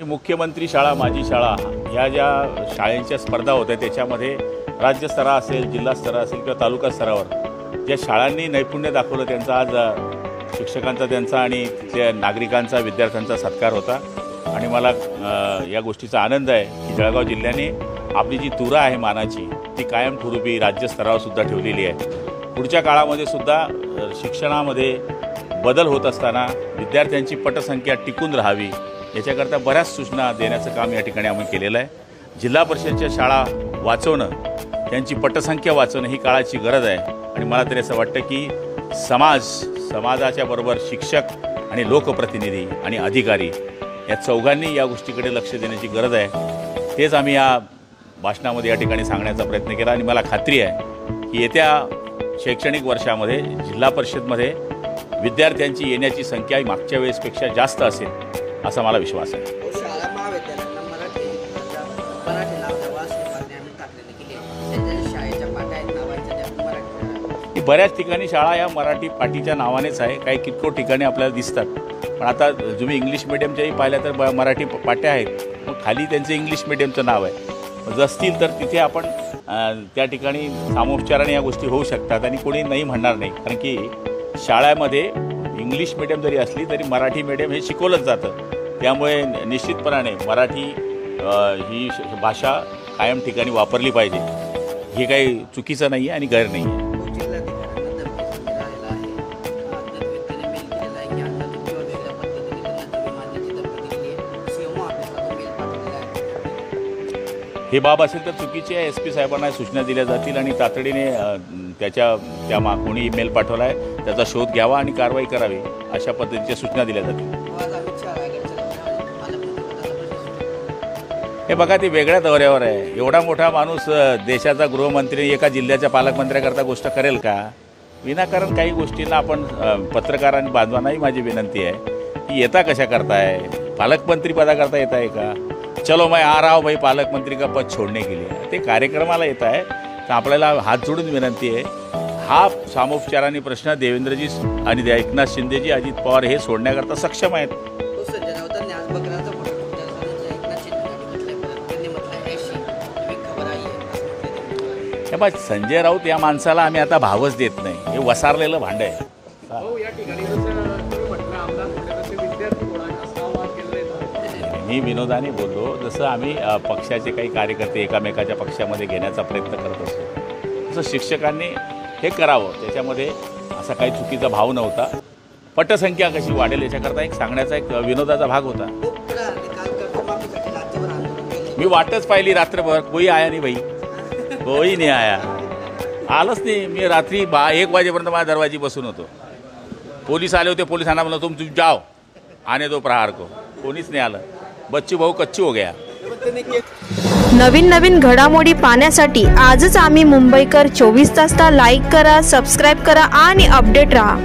मुख्यमंत्री शाळा माझी शाळा ह्या ज्या शाळेंच्या स्पर्धा होत्या त्याच्यामध्ये राज्यस्तरा असेल, जिल्हास्तर असेल किंवा तालुका स्तरावर ज्या शाळांनी नैपुण्य दाखवलं त्यांचा आज शिक्षकांचा त्यांचा आणि तिथल्या नागरिकांचा विद्यार्थ्यांचा सत्कार होता। आणि मला या गोष्टीचा आनंद आहे की जळगाव जिल्ह्याने आपली जी तुरा आहे मानाची ती कायमस्वरूपी राज्यस्तरावर सुद्धा ठेवलेली आहे। पुढच्या काळामध्ये सुद्धा शिक्षणामध्ये बदल होत असताना विद्यार्थ्यांची पटसंख्या टिकून राहावी याच्याकरता बऱ्याच सूचना देण्याचं काम या ठिकाणी आम्ही केलेलं आहे। जिल्हा परिषदच्या शाळा वाचवणं, त्यांची पटसंख्या वाचवणं ही काळाची गरज आहे। आणि मला तरी असं वाटतं की समाजाच्या बरोबर शिक्षक आणि लोकप्रतिनिधी आणि अधिकारी या चौघांनी या गोष्टीकडे लक्ष देण्याची गरज आहे। तेच आम्ही या भाषणामध्ये या ठिकाणी सांगण्याचा प्रयत्न केला। आणि मला खात्री आहे की येत्या शैक्षणिक वर्षामध्ये जिल्हा परिषदमध्ये विद्यार्थ्यांची येण्याची संख्या ही मागच्या वेळेसपेक्षा जास्त असेल असा मला विश्वास आहे। बऱ्याच ठिकाणी शाळा या मराठी पाटीच्या नावानेच आहे, काही किरकोळ ठिकाणी आपल्याला दिसतात। पण आता तुम्ही इंग्लिश मिडियमच्याही पाहिल्या तर मराठी पाट्या आहेत, मग खाली त्यांचं इंग्लिश मिडियमचं नाव आहे। जर असतील तर तिथे आपण त्या ठिकाणी सामोपचाराने या गोष्टी होऊ शकतात आणि कोणी नाही म्हणणार नाही। कारण की शाळेमध्ये इंग्लिश मिडियम जरी असली तरी मराठी मिडियम हे शिकवलंच जातं। त्यामुळे निश्चितपणाने मराठी ही भाषा कायम ठिकाणी वापरली पाहिजे, हे काही चुकीचं नाही आहे आणि गैर नाही आहे। हे बाब असेल तर चुकीची आहे, SP साहेबांना सूचना दिल्या जातील आणि तातडीने त्या कोणी ईमेल पाठवला आहे त्याचा शोध घ्यावा आणि कारवाई करावी अशा पद्धतीच्या सूचना दिल्या जातील। हे बघा, ते वेगळ्या दौऱ्यावर आहे। एवढा मोठा माणूस देशाचा गृहमंत्री एका जिल्ह्याच्या पालकमंत्र्याकरता गोष्ट करेल का? विनाकारण काही गोष्टींना आपण पत्रकार आणि बांधवांनाही माझी विनंती आहे की येता कशा करताय, पालकमंत्री पदाकरता येत आहे का? चलो मैं आ रहा हूँ भाई पालकमंत्री का पद छोड़ने के लिए, ते कार्यक्रमाला येत आहे तर आपल्याला हात जोडून विनंती आहे, हा सामोपचाराने प्रश्न देवेंद्रजी आणि एकनाथ शिंदेजी, अजित पवार हे सोडण्याकरता सक्षम आहेत। संजय राऊत या माणसाला आम्ही आता भावच देत नाही, हे वसारलेलं भांड आहे। मी विनोदाने बोललो, जसं आम्ही पक्षाचे काही कार्यकर्ते एकामेकाच्या पक्षामध्ये घेण्याचा प्रयत्न करत असतो तसं शिक्षकांनी हे करावं। त्याच्यामध्ये असा काही चुकीचा भाव नव्हता। पटसंख्या कशी वाढेल याच्याकरता एक सांगण्याचा एक विनोदाचा भाग होता। मी वाटच पाहिली रात्रभर, कोई आया नाही भाई, कोई नाही आया, आलंच नाही। मी रात्री 1 वाजेपर्यंत माझ्या दरवाजी बसून होतो। पोलीस आले होते, पोलिसांना म्हणलं तुम जाओ आने दो प्रहार को, कोणीच नाही आलं। बच्चू भाऊ कच्चू हो गया। नवीन घडामोडी पाहण्यासाठी आजच आम्ही मुंबईकर 24 तासला लाईक करा, सबस्क्राईब करा आणि अपडेट रहा।